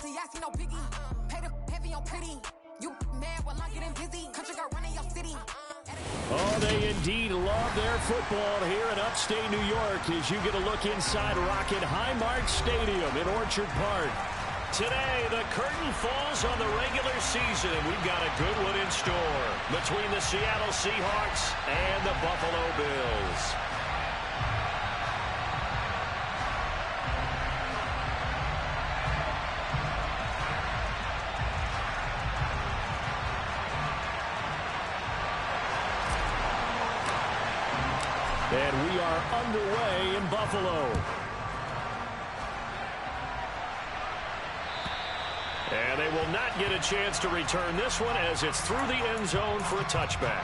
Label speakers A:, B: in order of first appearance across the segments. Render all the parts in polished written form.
A: see, I see no biggie. Pay the heavy on pretty. You mad while I'm getting busy. Country girl running your city.
B: Oh, they indeed love their football here in upstate New York as you get a look inside Rocket Highmark Stadium in Orchard Park. Today, the curtain falls on the regular season, and we've got a good one in store between the Seattle Seahawks and the Buffalo Bills. And we are underway in Buffalo. And they will not get a chance to return this one as it's through the end zone for a touchback.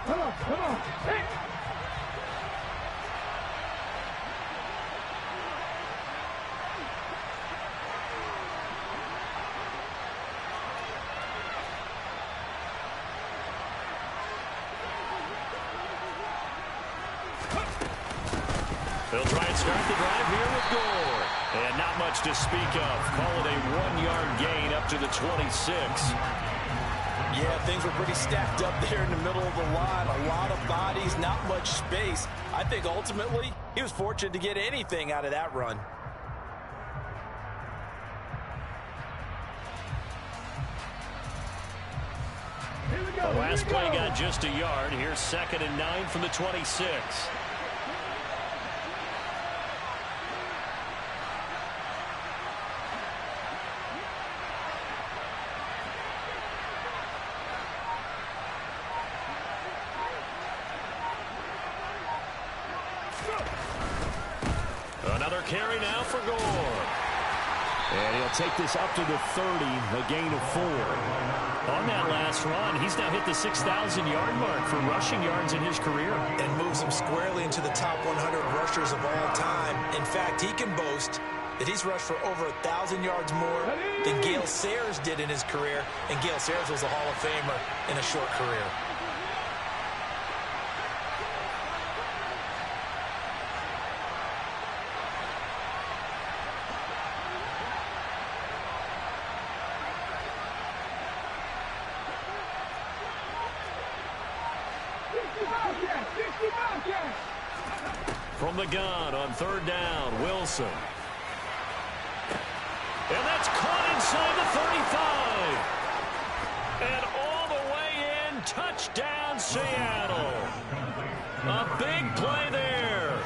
C: Come on. Hey.
B: They'll try and start the drive here with Gore. And not much to speak of. Call it a 1-yard gain up to the 26.
D: Yeah, things were pretty stacked up there in the middle of the line. A lot of bodies, not much space. I think ultimately he was fortunate to get anything out of that run.
B: The last play got just a yard. Here's 2nd and 9 from the 26. Another carry now for Gore. And he'll take this up to the 30, a gain of 4. On that last run, he's now hit the 6,000-yard mark for rushing yards in his career.
D: And moves him squarely into the top 100 rushers of all time. In fact, he can boast that he's rushed for over 1,000 yards more than Gale Sayers did in his career. And Gale Sayers was a Hall of Famer in a short career.
B: From the gun on 3rd down, Wilson. And that's caught inside the 35. And all the way in, touchdown Seattle. A big play there.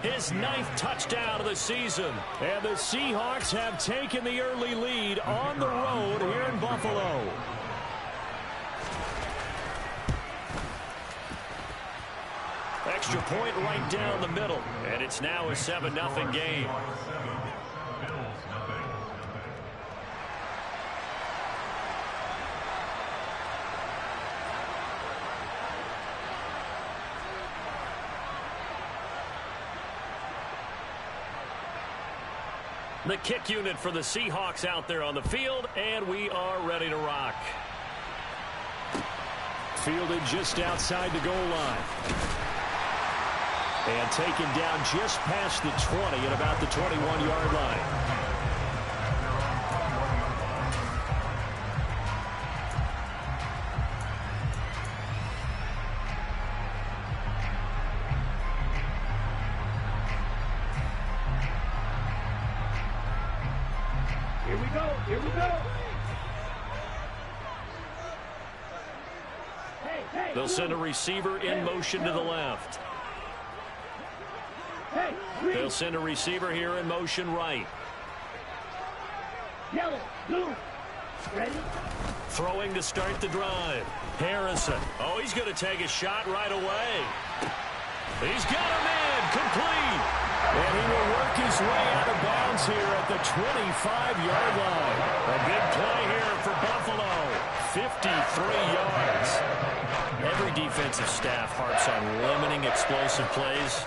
B: His 9th touchdown of the season. And the Seahawks have taken the early lead on the road here in Buffalo. Extra point right down the middle. And it's now a 7-0 game. The kick unit for the Seahawks out there on the field, and we are ready to rock. Fielded just outside the goal line. And taken down just past the 20 at about the 21-yard line.
C: Here we go.
B: They'll send a receiver in motion to the left. They'll send a receiver here in motion right.
C: Yellow, blue, ready?
B: Throwing to start the drive. Harrison. Oh, he's going to take a shot right away. He's got him in. Complete. And he will work his way out of bounds here at the 25-yard line. A big play here for Buffalo. 53 yards. Every defensive staff harps on limiting explosive plays.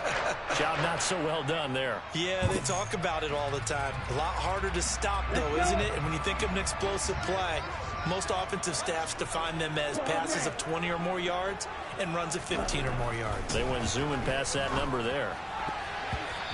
B: Job not so well done there.
D: Yeah, they talk about it all the time. A lot harder to stop, though, isn't it? And when you think of an explosive play, most offensive staffs define them as passes of 20 or more yards and runs of 15 or more yards.
B: They went zooming past that number there.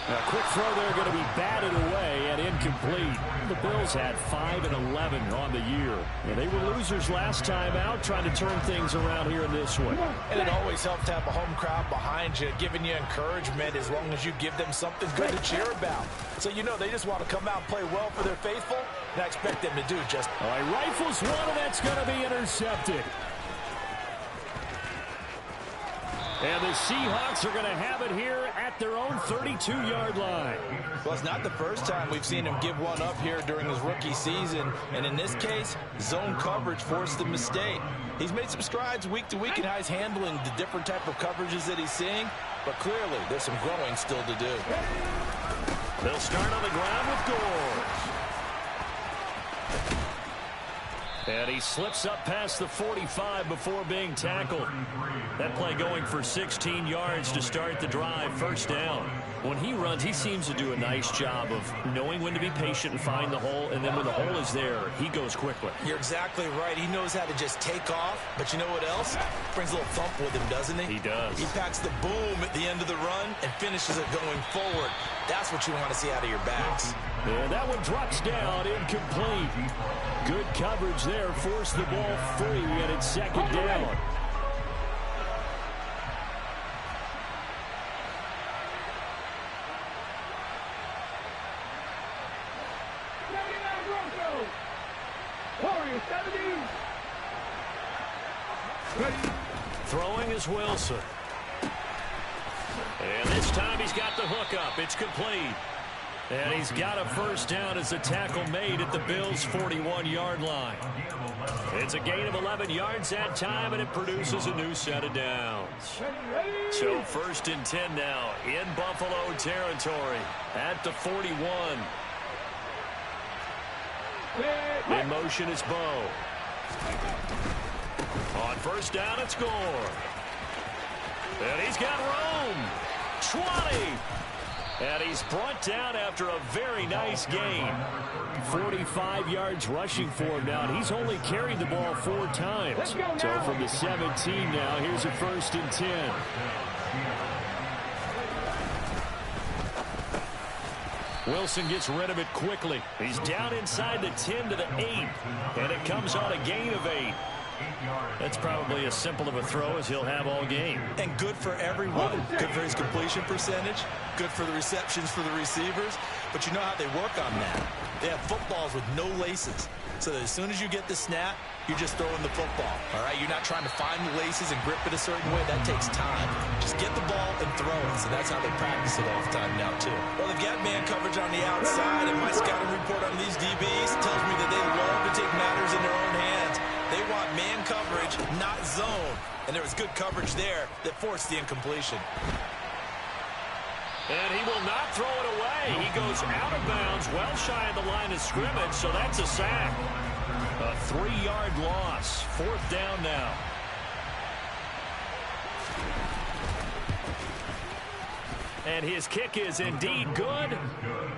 B: A quick throw there going to be batted away and incomplete. The Bills had 5 and 11 on the year. And they were losers last time out, trying to turn things around here in this one.
D: And it always helps to have a home crowd behind you, giving you encouragement as long as you give them something good to cheer about. So you know they just want to come out and play well for their faithful, and I expect them to do just.
B: All right, rifles one, and that's going to be intercepted. And the Seahawks are going to have it here at their own 32-yard line.
D: Well, it's not the first time we've seen him give one up here during his rookie season. And in this case, zone coverage forced the mistake. He's made some strides week to week in how he's handling the different type of coverages that he's seeing. But clearly, there's some growing still to do.
B: They'll start on the ground with Gore. And he slips up past the 45 before being tackled. That play going for 16 yards to start the drive, first down. When he runs, he seems to do a nice job of knowing when to be patient and find the hole, and then when the hole is there, he goes quickly.
D: You're exactly right. He knows how to just take off, but you know what else? Brings a little thump with him, doesn't he?
B: He does.
D: He packs the boom at the end of the run and finishes it going forward. That's what you want to see out of your backs.
B: And that one drops down, incomplete. Good coverage there, forced the ball free, and it's second down. Throwing is Wilson. And this time he's got the hook up. It's complete. And he's got a first down as a tackle made at the Bills' 41-yard line. It's a gain of 11 yards that time, and it produces a new set of downs. So 1st and 10 now in Buffalo territory at the 41. In motion is Bo. On first down, it's Gore. And he's got room. 20. And he's brought down after a very nice gain. 45 yards rushing for him now, and he's only carried the ball 4 times. So from the 17 now, here's a 1st and 10. Wilson gets rid of it quickly. He's down inside the 10 to the 8, and it comes on a gain of 8. That's probably as simple of a throw as he'll have all game.
D: And good for everyone. Good for his completion percentage. Good for the receptions for the receivers. But you know how they work on that. They have footballs with no laces. So that as soon as you get the snap, you're just throwing the football. All right? You're not trying to find the laces and grip it a certain way. That takes time. Just get the ball and throw it. So that's how they practice it all the time now, too. Well, they've got man coverage on the outside, and my scouting report on these DBs tells me that they love to take matters in their own hands. They want man coverage, not zone. And there was good coverage there that forced the incompletion.
B: And he will not throw it away. He goes out of bounds, well shy of the line of scrimmage, so that's a sack. A 3-yard loss. 4th down now. And his kick is indeed good.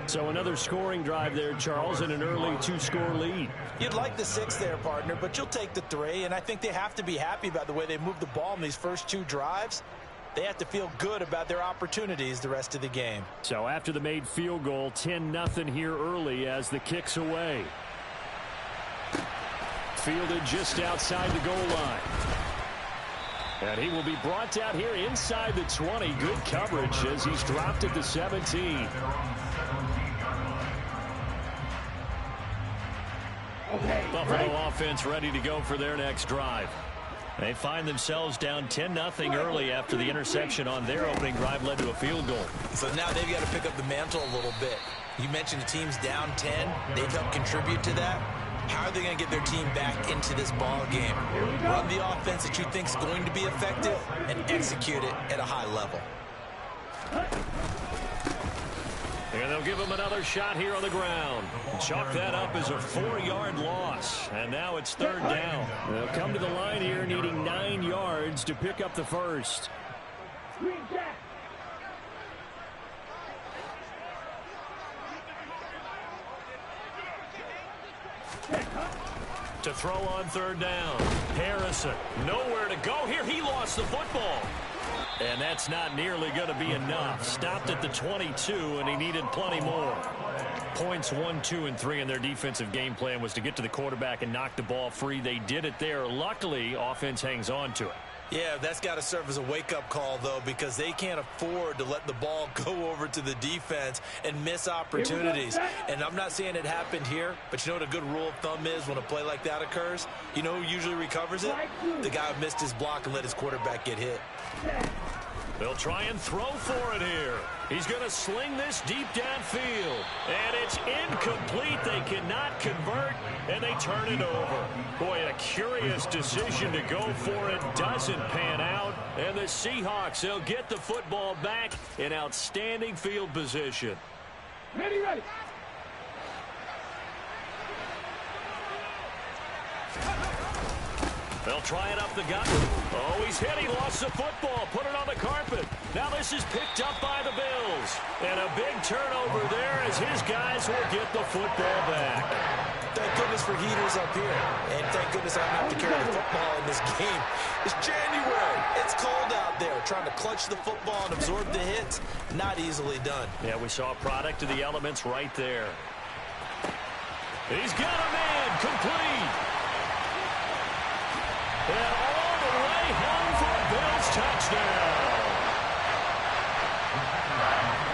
B: So another scoring drive there, Charles, and an early 2-score lead.
D: You'd like the 6 there, partner, but you'll take the 3. And I think they have to be happy about the way they moved the ball in these first 2 drives. They have to feel good about their opportunities the rest of the game.
B: So after the made field goal, 10-0 here early as the kick's away. Fielded just outside the goal line. And he will be brought down here inside the 20. Good coverage as he's dropped at the 17. Buffalo offense ready to go for their next drive. They find themselves down 10-0 early after the interception on their opening drive led to a field goal.
D: So now they've got to pick up the mantle a little bit. You mentioned the team's down 10. They've helped contribute to that. How are they going to get their team back into this ball game? Run the offense that you think is going to be effective and execute it at a high level.
B: And they'll give him another shot here on the ground. Chalk that up as a 4-yard loss. And now it's 3rd down. They'll come to the line here needing 9 yards to pick up the first. To throw on third down. Harrison, nowhere to go here. He lost the football. And that's not nearly going to be enough. Stopped at the 22, and he needed plenty more. Points 1, 2, and 3 in their defensive game plan was to get to the quarterback and knock the ball free. They did it there. Luckily, offense hangs on to it.
D: Yeah, that's got to serve as a wake-up call, though, because they can't afford to let the ball go over to the defense and miss opportunities. And I'm not saying it happened here, but you know what a good rule of thumb is when a play like that occurs? You know who usually recovers it? The guy who missed his block and let his quarterback get hit.
B: They'll try and throw for it here. He's going to sling this deep downfield. And it's incomplete. They cannot convert, and they turn it over. Boy, a curious decision to go for it. Doesn't pan out. And the Seahawks, they'll get the football back in outstanding field position.
C: Ready, ready.
B: They'll try it up the gut. Oh, he's hit. He lost the football. Put it on the carpet. Now this is picked up by the Bills. And a big turnover there as his guys will get the football back.
D: Thank goodness for heaters up here. And thank goodness I don't have to carry the football in this game. It's January. It's cold out there. Trying to clutch the football and absorb the hits, not easily done.
B: Yeah, we saw a product of the elements right there. He's got a man. Complete. And all the way home for a Bills touchdown.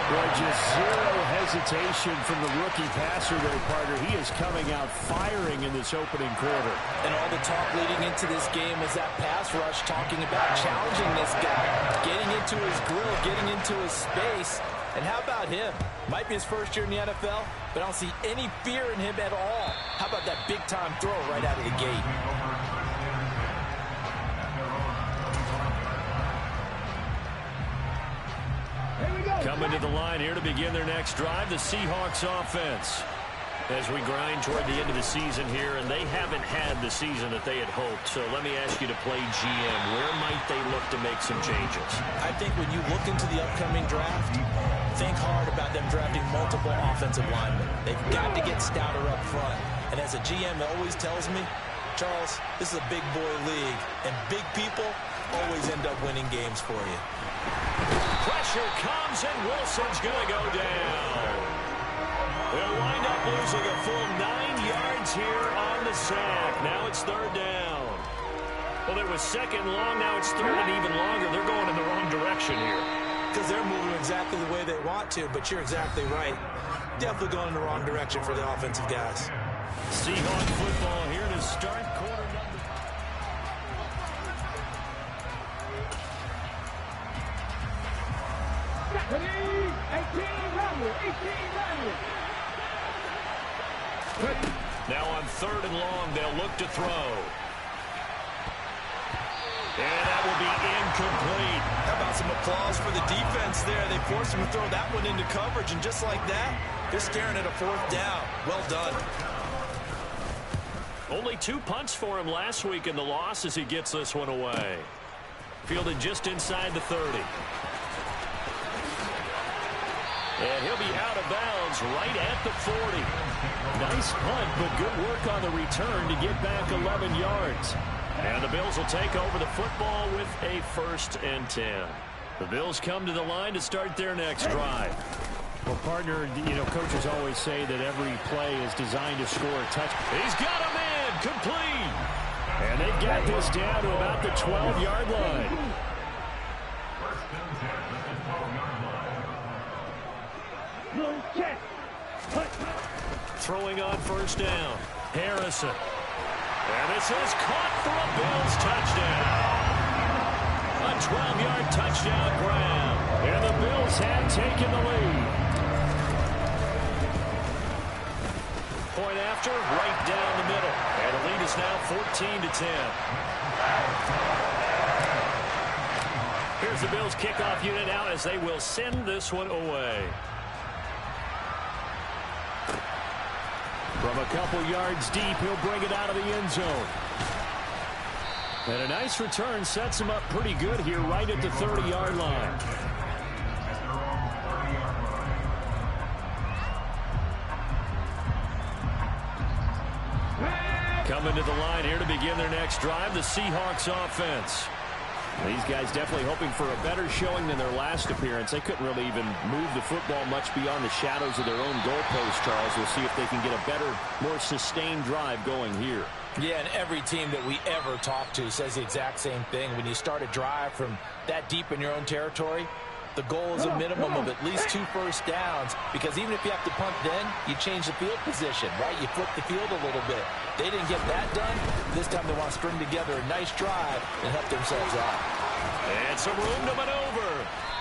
E: Boy, just zero hesitation from the rookie passer there, partner. He is coming out firing in this opening quarter.
F: And all the talk leading into this game was that pass rush, talking about challenging this guy, getting into his grill, getting into his space. And how about him? Might be his first year in the NFL, but I don't see any fear in him at all. How about that big-time throw right out of the gate?
B: Coming to the line here to begin their next drive, the Seahawks offense. As we grind toward the end of the season here, and they haven't had the season that they had hoped. So let me ask you to play GM. Where might they look to make some changes?
D: I think when you look into the upcoming draft, think hard about them drafting multiple offensive linemen. They've got to get stouter up front. And as a GM always tells me, Charles, this is a big boy league, and big people always end up winning games for you.
B: Pressure comes, and Wilson's going to go down. They'll wind up losing a full 9 yards here on the sack. Now it's third down. Well, there was second long. Now it's third and even longer. They're going in the wrong direction here.
D: Because they're moving exactly the way they want to, but you're exactly right. Definitely going in the wrong direction for the offensive guys.
B: Seahawks football here to start quarter number. Now on third and long, they'll look to throw. And that will be incomplete.
D: How about some applause for the defense there? They forced him to throw that one into coverage, and just like that, they're staring at a fourth down. Well done.
B: Only 2 punts for him last week in the loss as he gets this one away. Fielded just inside the 30. And he'll be out of bounds right at the 40. Nice punt, but good work on the return to get back 11 yards. And the Bills will take over the football with a 1st and 10. The Bills come to the line to start their next drive.
E: Well, partner, you know, coaches always say that every play is designed to score a touchdown.
B: He's got a man, complete. And they got this down to about the 12-yard line. Throwing on first down. Harrison. And this is caught for a Bills touchdown. A 12-yard touchdown grab. And the Bills have taken the lead. Point after, right down the middle. And the lead is now 14-10. Here's the Bills kickoff unit out as they will send this one away.
E: From a couple yards deep, he'll bring it out of the end zone. And a nice return sets him up pretty good here right at the 30-yard line.
B: Coming to the line here to begin their next drive, the Seahawks offense. These guys definitely hoping for a better showing than their last appearance. They couldn't really even move the football much beyond the shadows of their own goalpost, Charles. We'll see if they can get a better, more sustained drive going here.
F: Yeah, and every team that we ever talk to says the exact same thing. When you start a drive from that deep in your own territory, the goal is a minimum of at least 2 first downs, because even if you have to punt then, you change the field position, right? You flip the field a little bit. They didn't get that done. This time they want to string together a nice drive and help themselves out.
B: And some room to maneuver.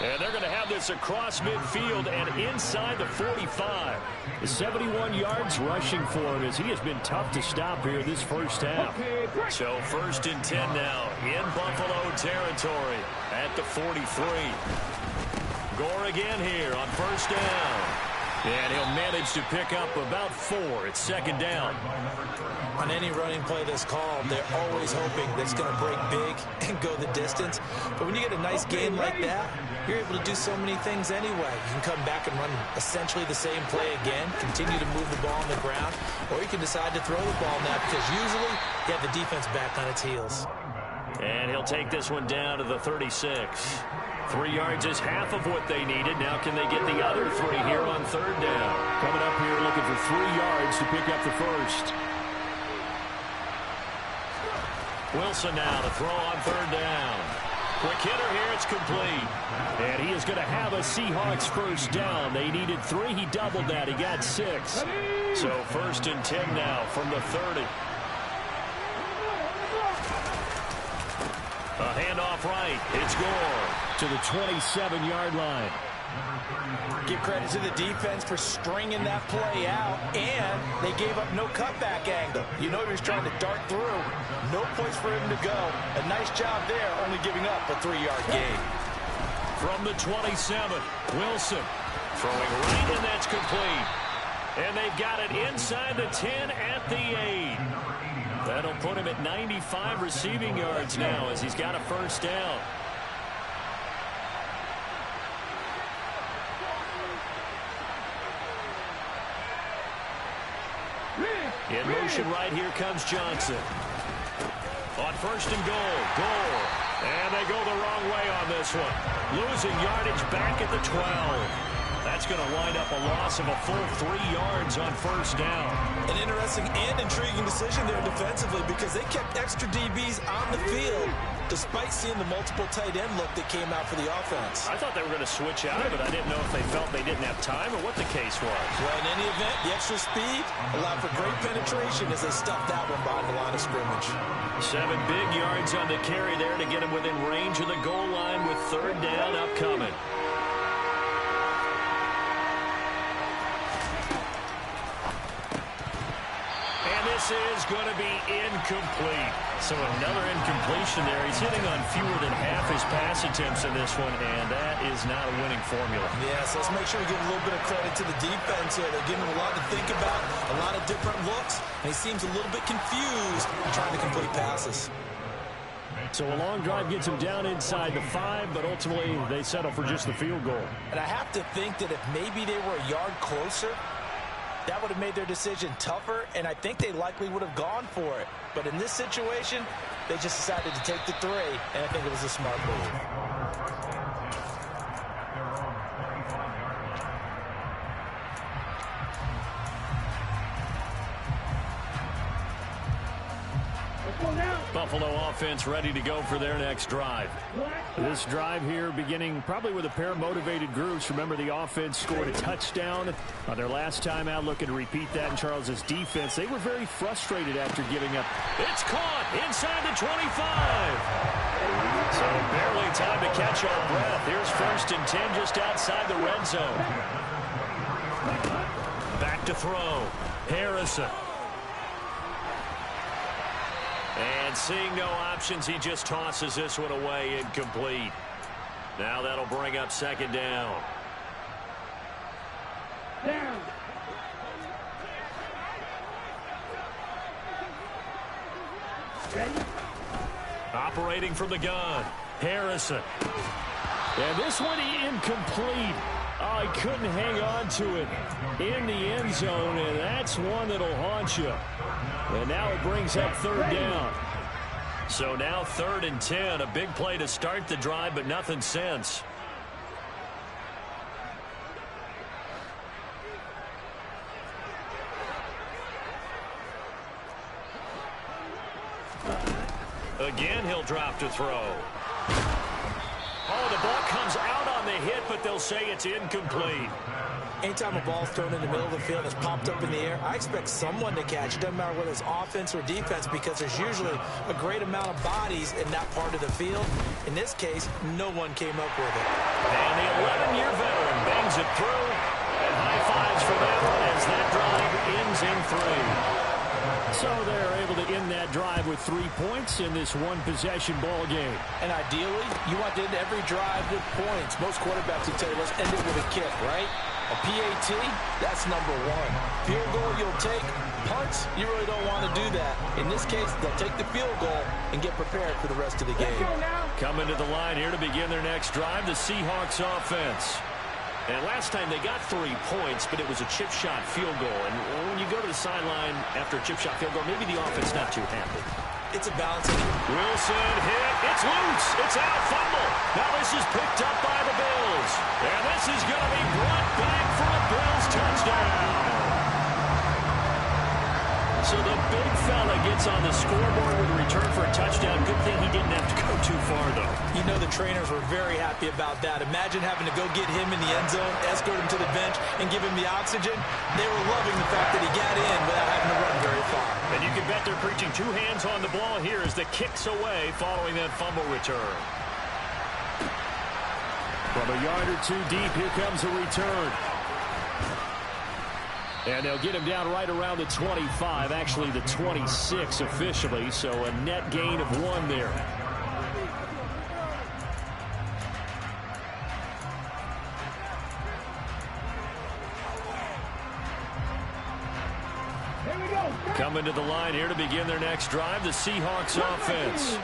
B: And they're going to have this across midfield and inside the 45. 71 yards rushing for him, as he has been tough to stop here this first half. So 1st and 10 now in Buffalo territory at the 43. Gore again here on 1st down. And he'll manage to pick up about 4 at 2nd down.
D: On any running play that's called, they're always hoping that it's going to break big and go the distance. But when you get a nice game like that, you're able to do so many things anyway. You can come back and run essentially the same play again, continue to move the ball on the ground, or you can decide to throw the ball now, because usually you have the defense back on its heels.
B: And he'll take this one down to the 36. 3 yards is half of what they needed. Now can they get the other 3 here on 3rd down? Coming up here looking for 3 yards to pick up the first. Wilson now to throw on 3rd down. Quick hitter here, it's complete. And he is going to have a Seahawks first down. They needed 3, he doubled that, he got 6. So 1st and 10 now from the 30. A handoff right, it's Gore to the 27-yard line.
F: Give credit to the defense for stringing that play out, and they gave up no cutback angle. You know he was trying to dart through. No place for him to go. A nice job there, only giving up a 3-yard gain.
B: From the 27, Wilson throwing right, and that's complete. And they've got it inside the 10 at the 8. That'll put him at 95 receiving yards now as he's got a first down. In motion right here comes Johnson. On 1st and goal. And they go the wrong way on this one. Losing yardage back at the 12. That's going to wind up a loss of a full 3 yards on 1st down.
D: An interesting and intriguing decision there defensively, because they kept extra DBs on the field despite seeing the multiple tight end look that came out for the offense.
B: I thought they were going to switch out of it. I didn't know if they felt they didn't have time or what the case was.
D: Well, in any event, the extra speed allowed for great penetration as they stuffed that one behind the line of scrimmage.
B: 7 big yards on the carry there to get him within range of the goal line with 3rd down upcoming. This is going to be incomplete. So another incompletion there. He's hitting on fewer than half his pass attempts in this one, and that is not a winning formula.
D: Yes, let's make sure we give a little bit of credit to the defense here. They're giving him a lot to think about, a lot of different looks, and he seems a little bit confused trying to complete passes.
B: So a long drive gets him down inside the 5, but ultimately they settle for just the field goal. And
F: I have to think that if maybe they were a yard closer, that would have made their decision tougher, and I think they likely would have gone for it. But in this situation, they just decided to take the 3, and I think it was a smart move.
B: Buffalo offense ready to go for their next drive. This drive here beginning probably with a pair of motivated groups. Remember, the offense scored a touchdown on their last time out, looking to repeat that in Charles's defense. They were very frustrated after giving up. It's caught inside the 25. So barely time to catch our breath. Here's 1st and 10 just outside the red zone. Back to throw. Harrison. And seeing no options, he just tosses this one away, incomplete. Now that'll bring up 2nd down. Operating from the gun, Harrison. And this one incomplete. Oh, he couldn't hang on to it in the end zone, and that's one that'll haunt you. And now it brings up third down. So now 3rd and 10, a big play to start the drive, but nothing since. Again, he'll drop to throw. Oh, the ball comes out on the hit, but they'll say it's incomplete.
D: Anytime a ball's thrown in the middle of the field and it's popped up in the air, I expect someone to catch it. Doesn't matter whether it's offense or defense, because there's usually a great amount of bodies in that part of the field. In this case, no one came up with it.
B: And the 11-year veteran bangs it through. And high fives for that one as that drive ends in 3. So they're able to end that drive with 3 points in this one-possession ball game.
F: And ideally, you want to end every drive with points. Most quarterbacks will tell you, let's end it with a kick, right? A PAT, that's number 1. Field goal you'll take. Punts, you really don't want to do that. In this case, they'll take the field goal and get prepared for the rest of the game.
B: Coming to the line here to begin their next drive, the Seahawks offense. And last time they got 3 points, but it was a chip shot field goal. And when you go to the sideline after a chip shot field goal, maybe the offense not too happy.
D: It's a balancing.
B: Wilson hit. It's loose. It's out. Fumble. Now this is picked up by the Bills. And this is going to be brought back for a Bills touchdown. So the big fella gets on the scoreboard with a return for a touchdown. Good thing he didn't have to go too far, though.
D: You know the trainers were very happy about that. Imagine having to go get him in the end zone, escort him to the bench, and give him the oxygen. They were loving the fact that he got in without having to run very far.
B: And you can bet they're preaching 2 hands on the ball here as the kick's away following that fumble return. From a yard or 2 deep, here comes a return. And they'll get him down right around the 25, actually the 26 officially, so a net gain of 1 there. Coming to the line here to begin their next drive, the Seahawks offense.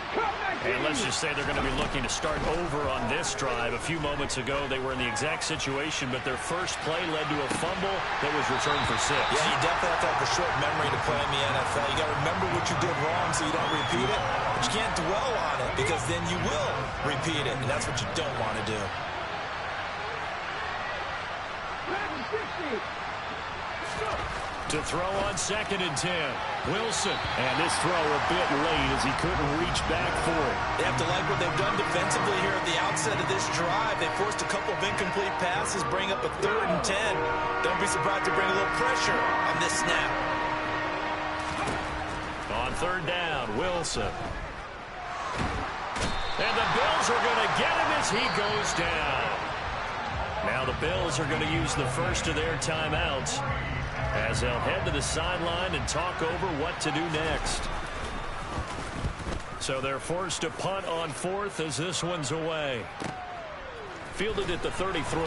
B: And let's just say they're going to be looking to start over on this drive. A few moments ago, they were in the exact situation, but their first play led to a fumble that was returned for 6.
D: Yeah, you definitely have to have a short memory to play in the NFL. You got to remember what you did wrong so you don't repeat it. But you can't dwell on it because then you will repeat it, and that's what you don't want to do.
B: To throw on 2nd and 10. Wilson. And this throw a bit late as he couldn't reach back for it.
D: They have to like what they've done defensively here at the outset of this drive. They forced a couple of incomplete passes, bring up a 3rd and 10. Don't be surprised to bring a little pressure on this snap.
B: On 3rd down, Wilson. And the Bills are going to get him as he goes down. Now the Bills are going to use the first of their timeouts as they'll head to the sideline and talk over what to do next. So they're forced to punt on 4th as this one's away. Fielded at the 33.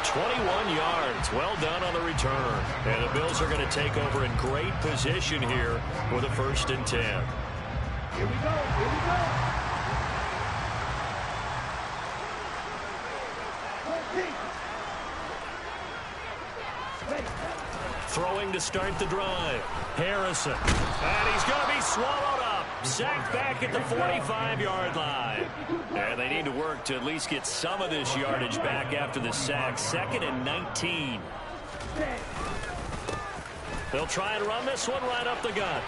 B: 21 yards. Well done on the return. And the Bills are going to take over in great position here with a 1st and 10.
C: Here we go. Here we go.
B: Throwing to start the drive. Harrison. And he's going to be swallowed up. Sacked back at the 45-yard line. And they need to work to at least get some of this yardage back after the sack. 2nd and 19. They'll try and run this one right up the gut.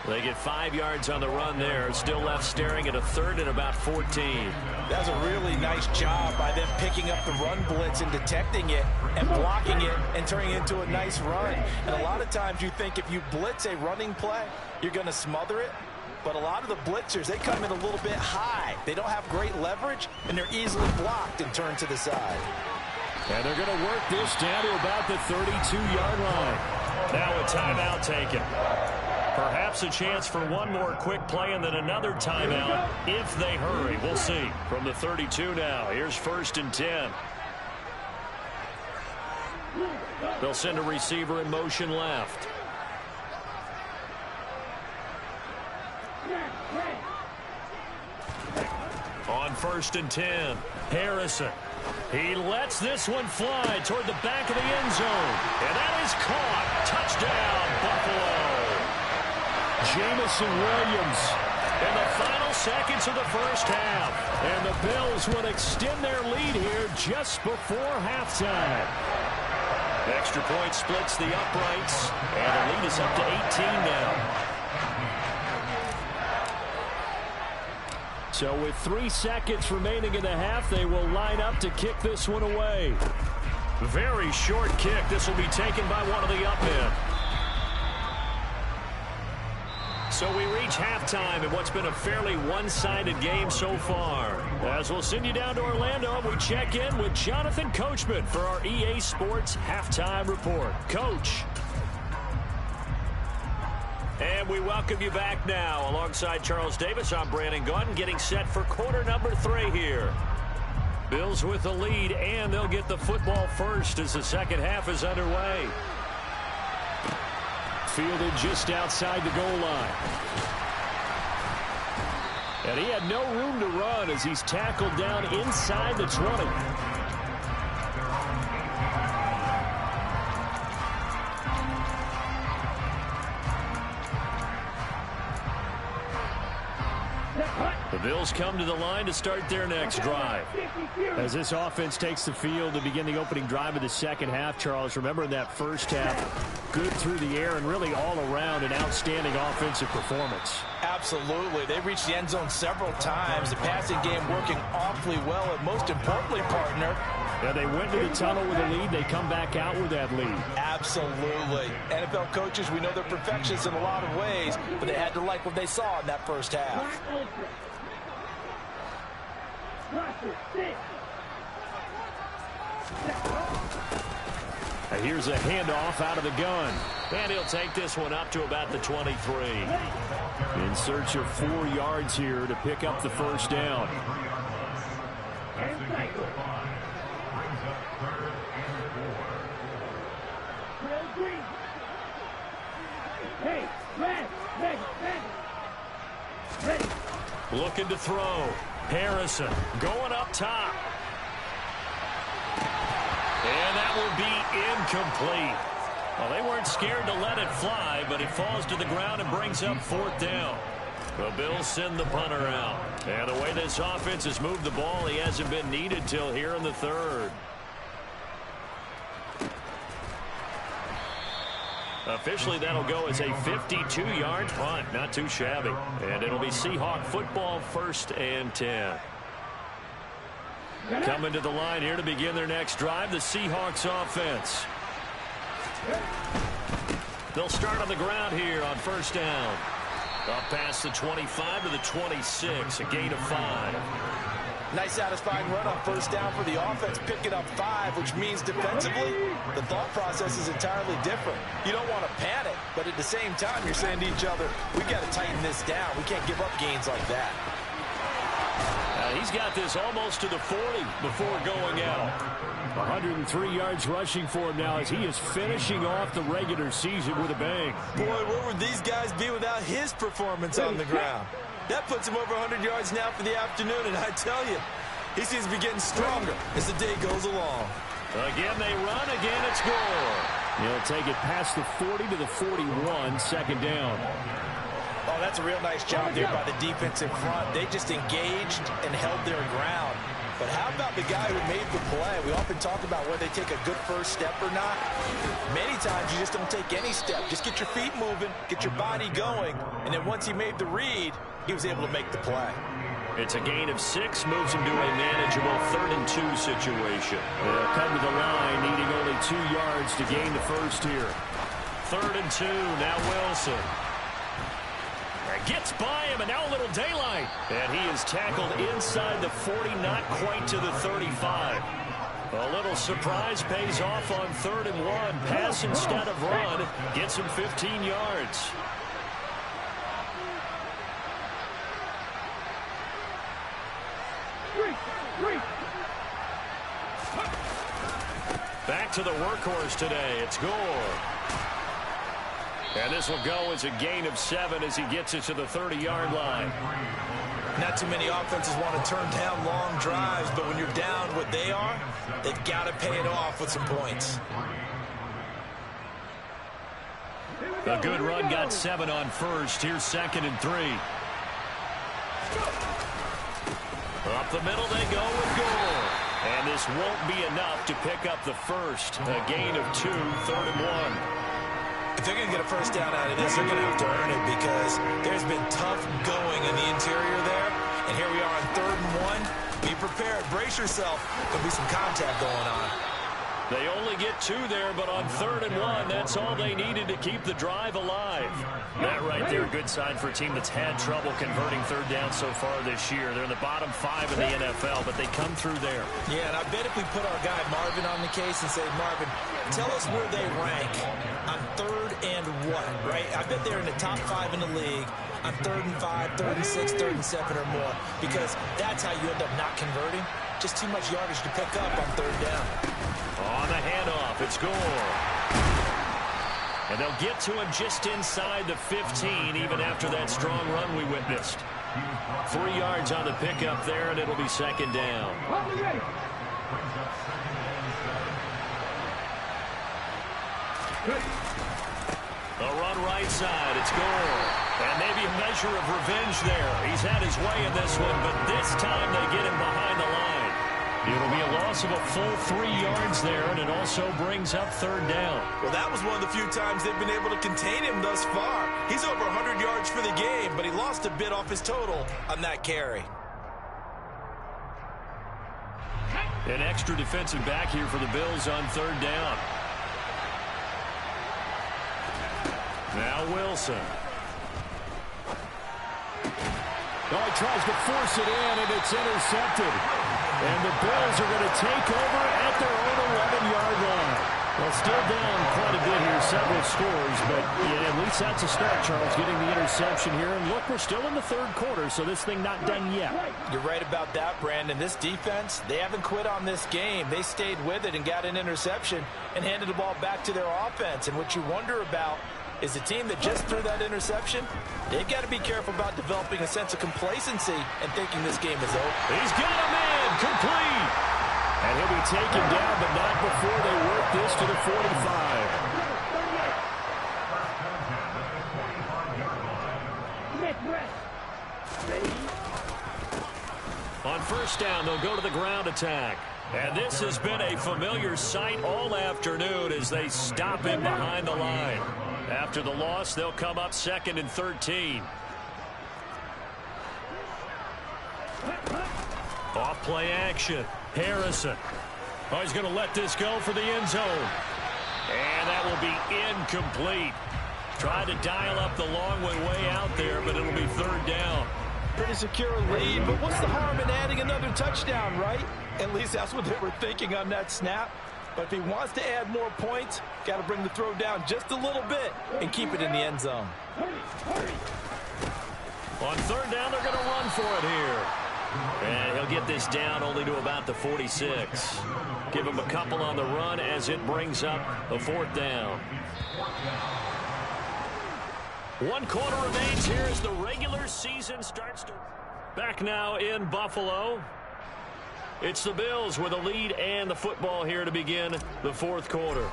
B: They get 5 yards on the run there. Still left staring at a 3rd and about 14.
D: That was a really nice job by them picking up the run blitz and detecting it and blocking it and turning it into a nice run. And a lot of times you think if you blitz a running play, you're going to smother it. But a lot of the blitzers, they come in a little bit high. They don't have great leverage, and they're easily blocked and turned to the side.
B: And they're going to work this down to about the 32-yard line. Now a timeout taken. Perhaps a chance for one more quick play and then another timeout if they hurry. We'll see. From the 32 now, here's 1st and 10. They'll send a receiver in motion left. 1st and 10. Harrison. He lets this one fly toward the back of the end zone. And that is caught. Touchdown, Buffalo. Jamison Williams in the final seconds of the first half. And the Bills will extend their lead here just before halftime. Extra point splits the uprights. And the lead is up to 18 now. So with 3 seconds remaining in the half, they will line up to kick this one away. Very short kick. This will be taken by one of the up men. So we reach halftime in what's been a fairly one-sided game so far. As we'll send you down to Orlando, we check in with Jonathan Coachman for our EA Sports Halftime Report. Coach. And we welcome you back now. Alongside Charles Davis, I'm Brandon Gaudin, getting set for quarter number 3 here. Bills with the lead, and they'll get the football first as the second half is underway. Fielded just outside the goal line. And he had no room to run as he's tackled down inside the 20. The Bills come to the line to start their next drive. As this offense takes the field to begin the opening drive of the second half, Charles, remember in that first half, good through the air and really all around an outstanding offensive performance.
F: Absolutely. They reached the end zone several times. The passing game working awfully well, and most importantly, partner,
B: yeah, they went to the tunnel with a lead. They come back out with that lead.
F: Absolutely. NFL coaches, we know they're perfectionists in a lot of ways, but they had to like what they saw in that first half.
B: Here's a handoff out of the gun. And he'll take this one up to about the 23. In search of 4 yards here to pick up the first down. Looking to throw. Harrison going up top. And that will be incomplete. Well, they weren't scared to let it fly, but it falls to the ground and brings up 4th down. The Bills send the punter out. And the way this offense has moved the ball, he hasn't been needed till here in the 3rd. Officially, that'll go as a 52-yard punt. Not too shabby. And it'll be Seahawk football 1st and 10. Coming to the line here to begin their next drive, the Seahawks offense. They'll start on the ground here on 1st down. Up past the 25 to the 26, a gain of 5.
F: Nice satisfying run on 1st down for the offense, picking up 5, which means defensively, the thought process is entirely different. You don't want to panic, but at the same time, you're saying to each other, we've got to tighten this down. We can't give up gains like that.
B: He's got this almost to the 40 before going out. 103 yards rushing for him now as he is finishing off the regular season with a bang.
F: Boy, where would these guys be without his performance on the ground? That puts him over 100 yards now for the afternoon, and I tell you, he seems to be getting stronger as the day goes along.
B: Again, they run. Again, it's Gore. He'll take it past the 40 to the 41, 2nd down.
F: Oh, that's a real nice job there by the defense in front. They just engaged and held their ground. But how about the guy who made the play? We often talk about whether they take a good first step or not. Many times you just don't take any step. Just get your feet moving, get your body going, and then once he made the read, he was able to make the play.
B: It's a gain of 6, moves him to a manageable 3rd and 2 situation. They'll come to the line, needing only 2 yards to gain the first here. 3rd and 2, now Wilson. Gets by him, and now a little daylight. And he is tackled inside the 40, not quite to the 35. A little surprise pays off on 3rd and 1. Pass instead of run. Gets him 15 yards. Back to the workhorse today. It's Gore. And this will go as a gain of 7 as he gets it to the 30-yard line.
D: Not too many offenses want to turn down long drives, but when you're down what they are, they've got to pay it off with some points.
B: A good run got 7 on first. Here's 2nd and 3. Up the middle they go with goal. And this won't be enough to pick up the first. A gain of 2, 3rd and 1.
D: If they're going to get a first down out of this, they're going to have to earn it because there's been tough going in the interior there. And here we are on 3rd and 1. Be prepared. Brace yourself. There'll be some contact going on.
B: They only get 2 there, but on 3rd and 1, that's all they needed to keep the drive alive. That right there, a good sign for a team that's had trouble converting 3rd down so far this year. They're in the bottom 5 in the NFL, but they come through there.
D: Yeah, and I bet if we put our guy Marvin on the case and say, Marvin, tell us where they rank on 3rd and what, right? I bet they're in the top 5 in the league on 3rd and 5, 3rd and 6, 3rd and 7 or more, because that's how you end up not converting. Just too much yardage to pick up on 3rd down.
B: On the handoff, it's Gore. And they'll get to him just inside the 15, even after that strong run we witnessed. 3 yards on the pickup there, and it'll be 2nd down. A run right side, it's Gore. And maybe a measure of revenge there. He's had his way in this one, but this time they get him behind the line. It'll be a loss of a full 3 yards there, and it also brings up 3rd down.
D: Well, that was one of the few times they've been able to contain him thus far. He's over 100 yards for the game, but he lost a bit off his total on that carry.
B: An extra defensive back here for the Bills on 3rd down. Now Wilson.
E: Oh, he tries to force it in, and it's intercepted. And the Bills are going to take over at their own 11-yard line. Well, still down quite a bit here, several scores, but yeah, at least that's a start, Charles, getting the interception here. And look, we're still in the 3rd quarter, so this thing not done yet.
F: You're right about that, Brandon. This defense, they haven't quit on this game. They stayed with it and got an interception and handed the ball back to their offense. And what you wonder about is the team that just threw that interception, they've got to be careful about developing a sense of complacency and thinking this game is over.
B: He's got a man, complete. And he'll be taken down, but not before they work this to the 45. On 1st down, they'll go to the ground attack. And this has been a familiar sight all afternoon as they stop him behind the line. After the loss, they'll come up 2nd and 13. Off play action. Harrison. Oh, he's going to let this go for the end zone. And that will be incomplete. Tried to dial up the long way out there, but it'll be 3rd down.
F: Pretty secure lead, but what's the harm in adding another touchdown, right? At least that's what they were thinking on that snap. But if he wants to add more points, got to bring the throw down just a little bit and keep it in the end zone.
B: On 3rd down, they're going to run for it here. And he'll get this down only to about the 46. Give him a couple on the run as it brings up a 4th down. 1 quarter remains here as the regular season starts to... Back now in Buffalo. It's the Bills with a lead and the football here to begin the 4th quarter.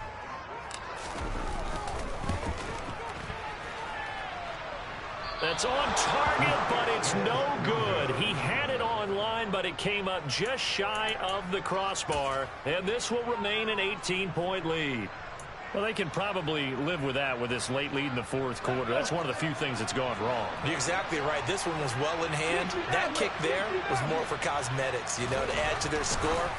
B: That's on target, but it's no good. He had it on line, but it came up just shy of the crossbar, and this will remain an 18-point lead. Well, they can probably live with that with this late lead in the 4th quarter. That's one of the few things that's gone wrong.
D: You're exactly right. This one was well in hand. That kick there was more for cosmetics, you know, to add to their score.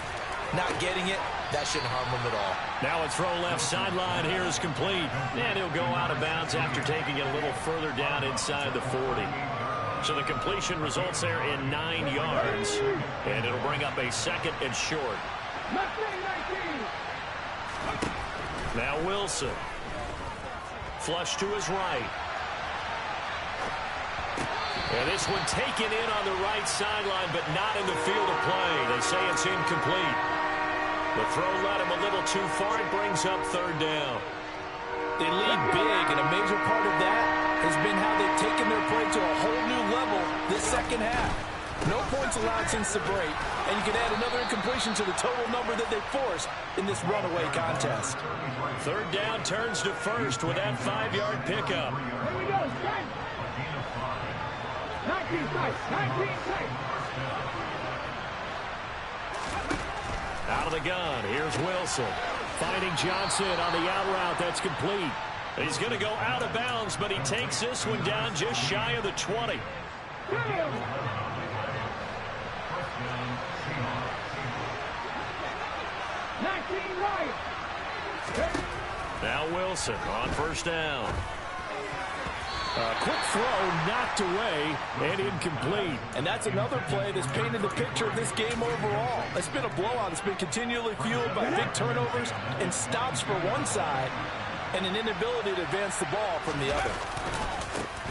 D: Not getting it, that shouldn't harm them at all.
B: Now a throw left sideline here is complete. And he'll go out of bounds after taking it a little further down inside the 40. So the completion results there in 9 yards. And it'll bring up a 2nd and short. Now Wilson. Flush to his right. And this one taken in on the right sideline, but not in the field of play. They say it's incomplete. The throw led him a little too far. It brings up 3rd down.
F: They lead big, and a major part of that has been how they've taken their play to a whole new level this 2nd half. No points allowed since the break, and you can add another incompletion to the total number that they forced in this runaway contest.
B: Third down turns to first with that 5-yard pickup.
C: Here we go, strike. 19 strike, 19 strike.
B: Out of the gun, here's Wilson. Finding Johnson on the out route, that's complete. He's going to go out of bounds, but he takes this one down just shy of the 20. Now Wilson on first down. A quick throw knocked away and incomplete.
F: And that's another play that's painted the picture of this game overall. It's been a blowout. It's been continually fueled by big turnovers and stops for one side and an inability to advance the ball from the other.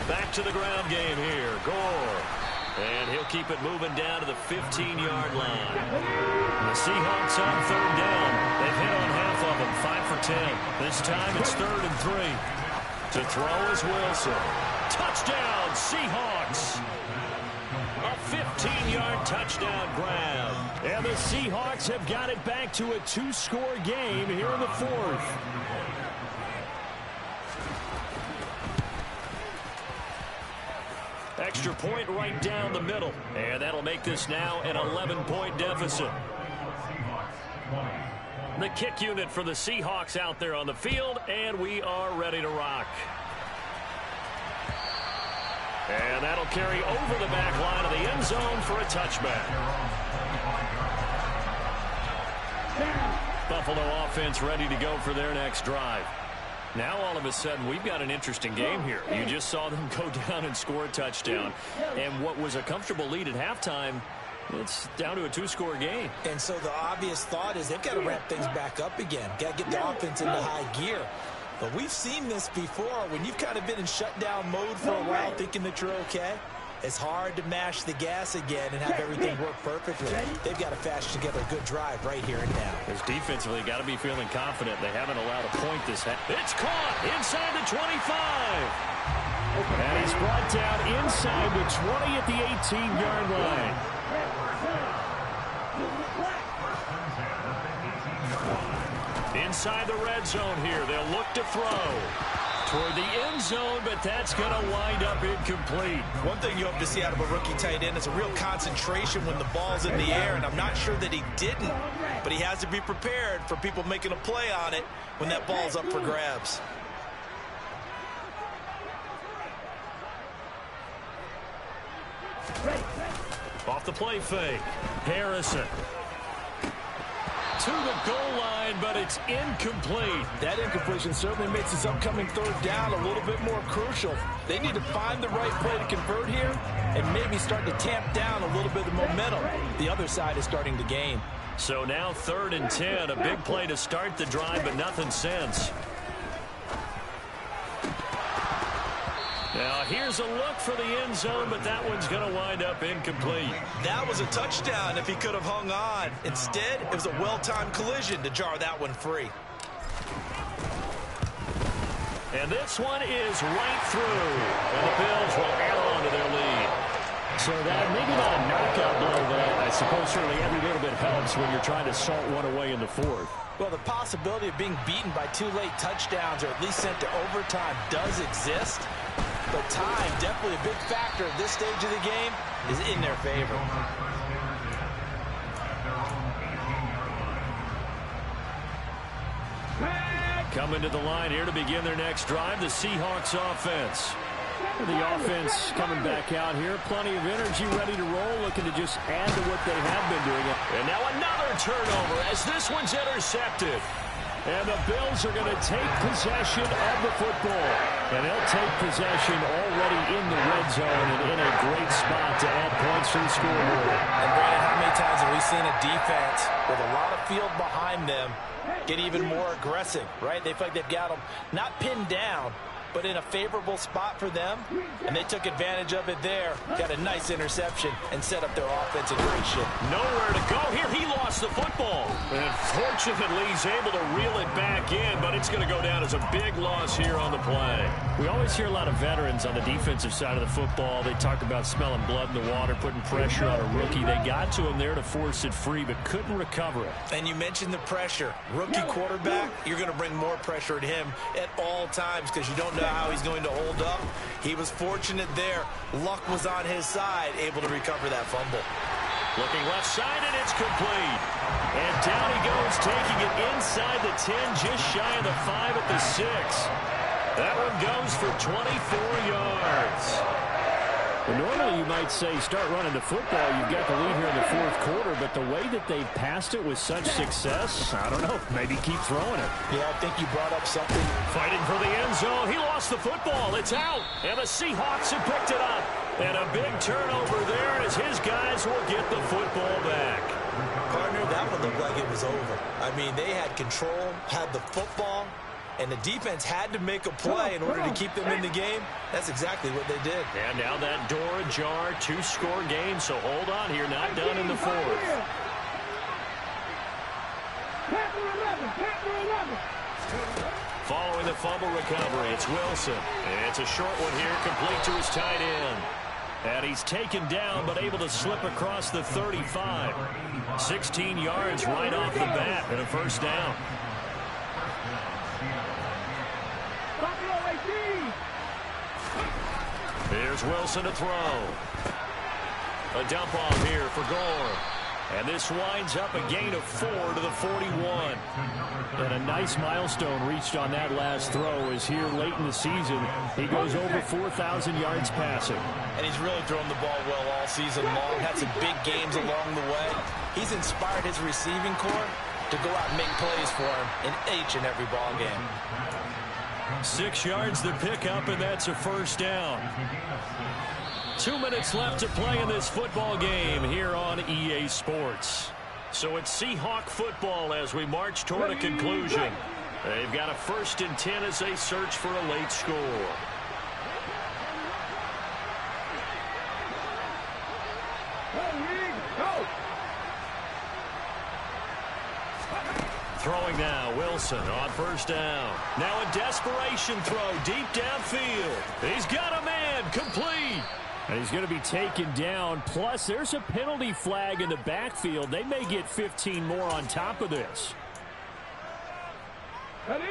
B: Back to the ground game here. Gore. And he'll keep it moving down to the 15-yard line. The Seahawks on third down. They've hit on half of them, 5 for 10. This time it's 3rd and 3. To throw is Wilson. Touchdown, Seahawks. A 15-yard touchdown grab. And the Seahawks have got it back to a 2-score game here in the 4th. Extra point right down the middle. And that'll make this now an 11-point deficit. The kick unit for the Seahawks out there on the field, and we are ready to rock. And that'll carry over the back line of the end zone for a touchback. Buffalo offense ready to go for their next drive. Now, all of a sudden, we've got an interesting game here. You just saw them go down and score a touchdown. And what was a comfortable lead at halftime, it's down to a 2-score game.
D: And so the obvious thought is they've got to ramp things back up again. Got to get the offense into high gear. But we've seen this before. When you've kind of been in shutdown mode for a while thinking that you're okay, it's hard to mash the gas again and have everything work perfectly. They've got to fashion together a good drive right here and now.
B: Because defensively, got to be feeling confident. They haven't allowed a point this half. It's caught inside the 25. And he's brought down inside the 20 at the 18-yard line. Inside the red zone here. They'll look to throw toward the end zone, but that's going to wind up incomplete.
D: One thing you hope to see out of a rookie tight end is a real concentration when the ball's in the air, and I'm not sure that he didn't, but he has to be prepared for people making a play on it when that ball's up for grabs.
B: Off the play fake. Harrison to the goal line, but it's incomplete.
F: That incompletion certainly makes this upcoming third down a little bit more crucial. They need to find the right play to convert here and maybe start to tamp down a little bit of momentum. The other side is starting to gain.
B: So now 3rd and 10, a big play to start the drive, but nothing since. Now here's a look for the end zone, but that one's going to wind up incomplete.
D: That was a touchdown if he could have hung on. Instead, it was a well-timed collision to jar that one free.
B: And this one is right through. And the Bills will add on to their lead. So that maybe not a knockout blow, but I suppose certainly every little bit helps when you're trying to salt one away in the 4th.
F: Well, the possibility of being beaten by 2 late touchdowns or at least sent to overtime does exist. But time, definitely a big factor at this stage of the game, is in their favor.
B: Coming to the line here to begin their next drive, the Seahawks offense. The offense coming back out here. Plenty of energy, ready to roll, looking to just add to what they have been doing. And now another turnover as this one's intercepted. And the Bills are going to take possession of the football. And they'll take possession already in the red zone and in a great spot to add points to the scoreboard.
F: And Brandon, how many times have we seen a defense with a lot of field behind them get even more aggressive, right? They feel like they've got them not pinned down, but in a favorable spot for them, and they took advantage of it there. Got a nice interception and set up their offense in great shape.
B: Nowhere to go here. He lost the football. And fortunately, he's able to reel it back in, but it's going to go down as a big loss here on the play.
E: We always hear a lot of veterans on the defensive side of the football. They talk about smelling blood in the water, putting pressure on a rookie. They got to him there to force it free, but couldn't recover it.
D: And you mentioned the pressure. Rookie quarterback, you're going to bring more pressure at him at all times because you don't know how he's going to hold up. He was fortunate there. Luck was on his side, able to recover that fumble.
B: Looking left side, and it's complete. And down he goes, taking it inside the 10, just shy of the 5 at the 6. That one goes for 24 yards.
E: Well, normally you might say start running the football. You've got the lead here in the fourth quarter, but the way that they passed it with such success, I don't know, maybe keep throwing it.
F: Yeah, I think you brought up something.
B: Fighting for the end zone. He lost the football. It's out. And the Seahawks have picked it up. And a big turnover there as his guys will get the football back.
D: Partner, that one looked like it was over. I mean, they had control, had the football, and the defense had to make a play in order to keep them in the game. That's exactly what they did.
B: And now that door ajar, 2-score game, so hold on here, not done in the fourth. Following the fumble recovery, it's Wilson. And it's a short one here, complete to his tight end. And he's taken down, but able to slip across the 35. 16 yards right off the bat and a first down. Here's Wilson to throw. A dump off here for Gore. And this winds up a gain of 4 to the 41.
E: And a nice milestone reached on that last throw is here late in the season. He goes over 4,000 yards passing.
F: And he's really thrown the ball well all season long. Had some big games along the way. He's inspired his receiving corps to go out and make plays for him in each and every ball game.
B: 6 yards to pick up, and that's a first down. 2 minutes left to play in this football game here on EA Sports. So it's Seahawk football as we march toward a conclusion. They've got a 1st and 10 as they search for a late score. Throwing now, Wilson on first down. Now a desperation throw deep downfield. He's got a man, complete.
E: And he's going to be taken down. Plus, there's a penalty flag in the backfield. They may get 15 more on top of this.
C: Ready?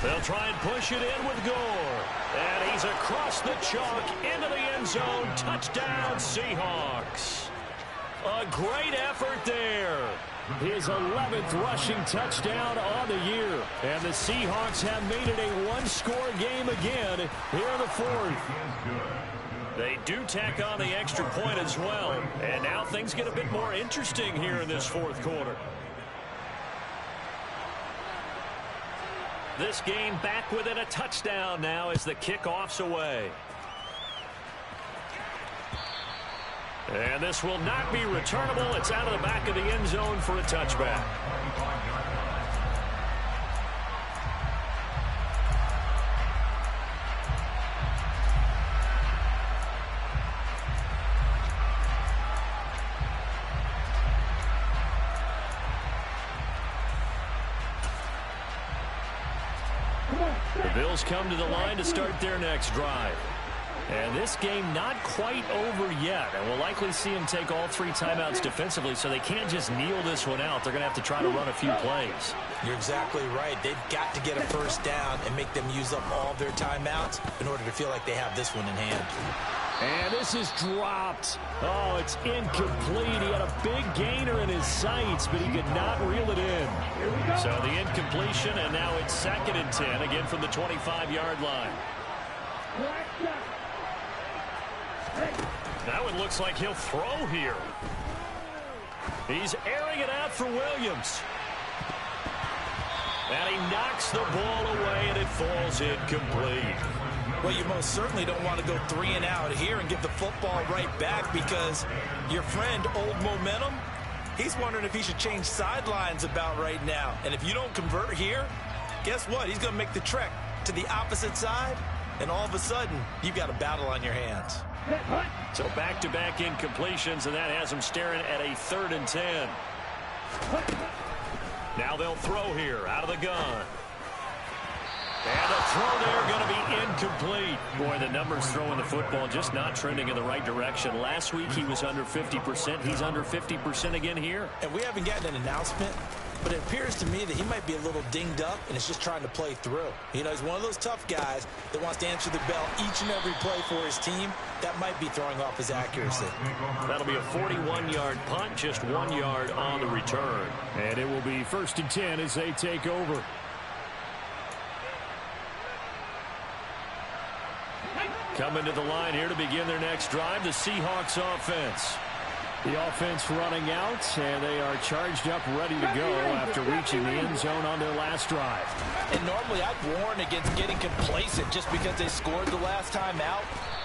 B: They'll try and push it in with Gore. And he's across the chalk into the end zone. Touchdown, Seahawks. A great effort there. His 11th rushing touchdown on the year. And the Seahawks have made it a one-score game again here in the fourth. They do tack on the extra point as well. And now things get a bit more interesting here in this fourth quarter. This game back within a touchdown now as the kickoff's away. And this will not be returnable. It's out of the back of the end zone for a touchback. The Bills come to the line to start their next drive. And this game not quite over yet. And we'll likely see them take all 3 timeouts defensively, so they can't just kneel this one out. They're going to have to try to run a few plays.
D: You're exactly right. They've got to get a first down and make them use up all of their timeouts in order to feel like they have this one in hand.
E: And this is dropped. Oh, it's incomplete. He had a big gainer in his sights, but he could not reel it in.
B: So the incompletion, and now it's 2nd and 10, again from the 25-yard line. That one looks like he'll throw here. He's airing it out for Williams. And he knocks the ball away, and it falls incomplete.
D: Well, you most certainly don't want to go 3 and out here and give the football right back because your friend, old momentum, He's wondering if he should change sidelines about right now. And if you don't convert here, guess what? He's going to make the trek to the opposite side, and all of a sudden, you've got a battle on your hands.
B: So back-to-back incompletions, and that has him staring at a 3rd and 10. Now they'll throw here out of the gun. And the throw there going to be incomplete. Boy, the numbers throwing the football just not trending in the right direction. Last week he was under 50%. He's under 50% again here.
D: And we haven't gotten an announcement, but it appears to me that he might be a little dinged up and is just trying to play through. You know, he's one of those tough guys that wants to answer the bell each and every play for his team. That might be throwing off his accuracy.
B: That'll be a 41-yard punt, just 1 yard on the return.
E: And it will be 1st and 10 as they take over.
B: Coming to the line here to begin their next drive, the Seahawks offense.
E: The offense running out, and they are charged up, ready to go after reaching the end zone on their last drive.
F: And normally I'd warn against getting complacent just because they scored the last time out.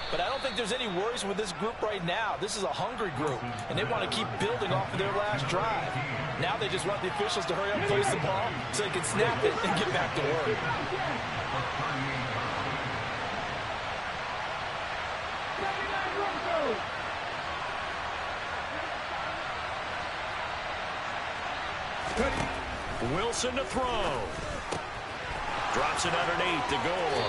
F: But I don't think there's any worries with this group right now. This is a hungry group, and they want to keep building off of their last drive. Now they just want the officials to hurry up and place the ball so they can snap it and get back to work.
B: Wilson to throw. Drops it underneath the goal.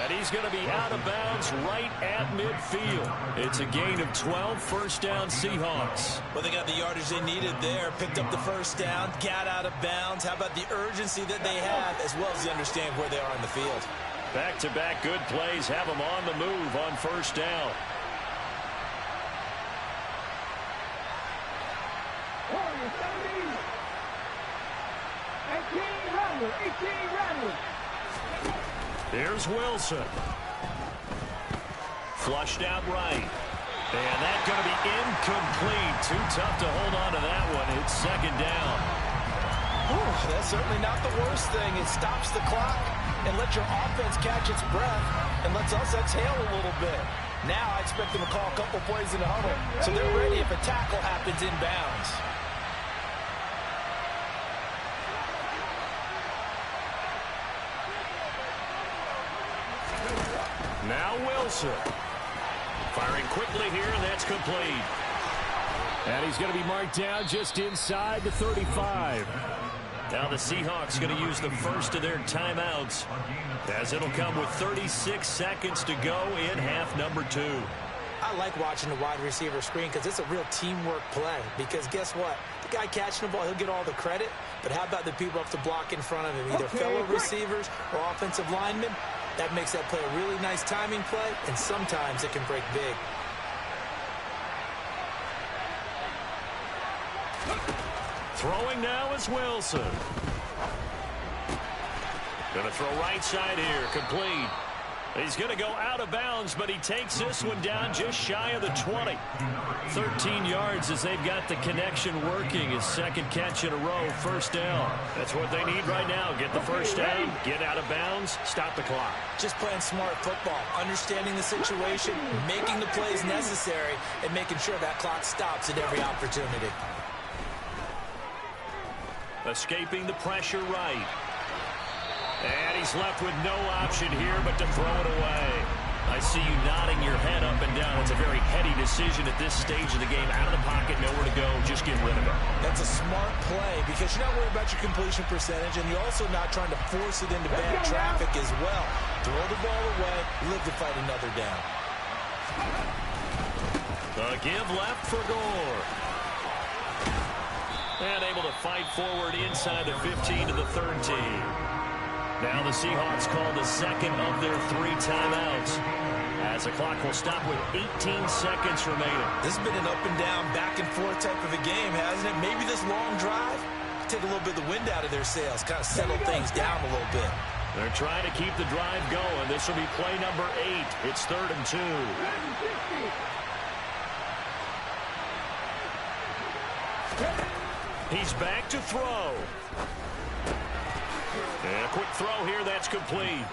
B: And he's going to be out of bounds right at midfield. It's a gain of 12, 1st down Seahawks.
D: Well, they got the yardage they needed there, picked up the 1st down, got out of bounds. How about the urgency that they have, as well as they understand where they are in the field.
B: Back-to-back good plays have them on the move on 1st down. Here's Wilson. Flushed out right. And that's going to be incomplete. Too tough to hold on to that one. It's 2nd down.
F: Whew, that's certainly not the worst thing. It stops the clock and lets your offense catch its breath and lets us exhale a little bit. Now I expect them to call a couple plays in the huddle so they're ready if a tackle happens inbounds.
B: Now Wilson. Firing quickly here, and that's complete.
E: And he's going to be marked down just inside the 35.
B: Now the Seahawks going to use the first of their timeouts, as it'll come with 36 seconds to go in half number 2.
D: I like watching the wide receiver screen because it's a real teamwork play. Because guess what? The guy catching the ball, he'll get all the credit. But how about the people up to block in front of him? Either fellow receivers or offensive linemen. That makes that play a really nice timing play, and sometimes it can break big.
B: Throwing now is Wilson. Going to throw right side here, complete. He's going to go out of bounds, but he takes this one down just shy of the 20. 13 yards as they've got the connection working. His 2nd catch in a row, 1st down. That's what they need right now. Get the 1st down, get out of bounds, stop the clock.
D: Just playing smart football, understanding the situation, making the plays necessary, and making sure that clock stops at every opportunity.
B: Escaping the pressure right. And he's left with no option here but to throw it away. I see you nodding your head up and down. It's a very heady decision at this stage of the game. Out of the pocket, nowhere to go. Just get rid of it.
D: That's a smart play because you're not worried about your completion percentage, and you're also not trying to force it into bad traffic as well. Throw the ball away, live to fight another down.
B: The give left for Gore. And able to fight forward inside the 15 to the 13. Now the Seahawks call the 2nd of their 3 timeouts, as the clock will stop with 18 seconds remaining.
D: This has been an up and down, back and forth type of a game, hasn't it? Maybe this long drive take a little bit of the wind out of their sails, kind of settle things down a little bit.
B: They're trying to keep the drive going. This will be play number 8. It's 3rd and 2. He's back to throw. And a quick throw here, that's complete.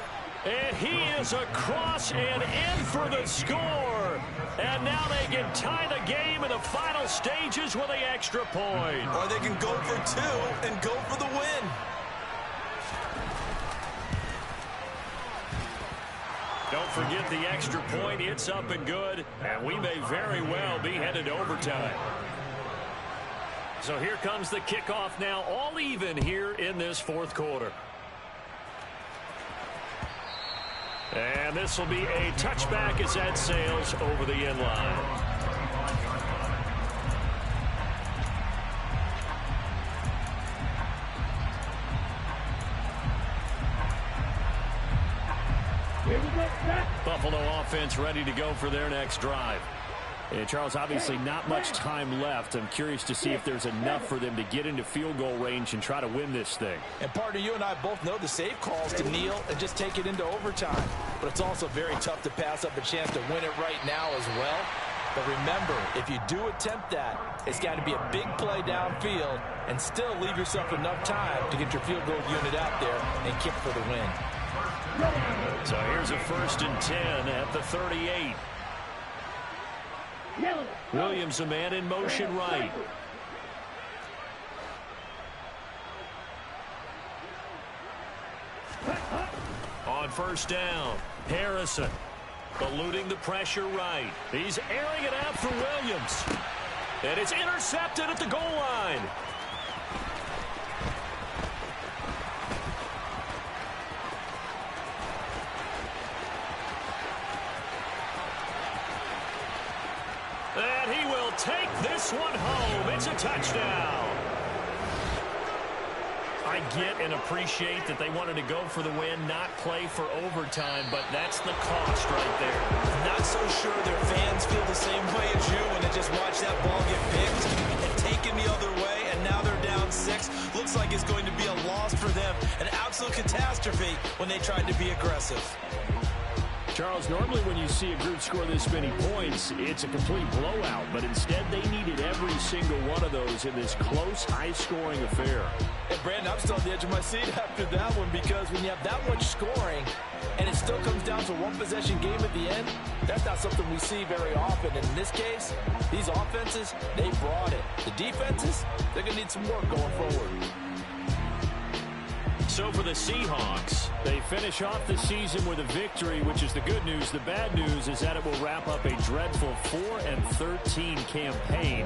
B: And he is across and in for the score And now they can tie the game in the final stages with the extra point.
D: Or they can go for two and go for the win.
B: Don't forget the extra point. It's up and good. And we may very well be headed to overtime. So here comes the kickoff now, all even here in this fourth quarter. And this will be a touchback as that sails over the end line. Buffalo offense ready to go for their next drive. And Charles, obviously not much time left. I'm curious to see if there's enough for them to get into field goal range and try to win this thing.
F: And partner, you and I both know the safe calls to kneel and just take it into overtime. But it's also very tough to pass up a chance to win it right now as well. But remember, if you do attempt that, it's got to be a big play downfield and still leave yourself enough time to get your field goal unit out there and kick for the win.
B: So here's a 1st and 10 at the 38. Williams, a man in motion right. On 1st down, Harrison eluding the pressure right. He's airing it out for Williams. And it's intercepted at the goal line. And he will take this one home. It's a touchdown. I get and appreciate that they wanted to go for the win, not play for overtime, but that's the cost right there.
D: Not so sure their fans feel the same way as you when they just watch that ball get picked and taken the other way, and now they're down 6. Looks like it's going to be a loss for them. An absolute catastrophe when they tried to be aggressive.
B: Charles, normally when you see a group score this many points, it's a complete blowout. But instead, they needed every single one of those in this close, high-scoring affair.
F: And Brandon, I'm still on the edge of my seat after that one, because when you have that much scoring and it still comes down to one possession game at the end, that's not something we see very often. And in this case, these offenses, they brought it. The defenses, they're going to need some work going forward.
B: So for the Seahawks, they finish off the season with a victory, which is the good news. The bad news is that it will wrap up a dreadful 4-13 campaign.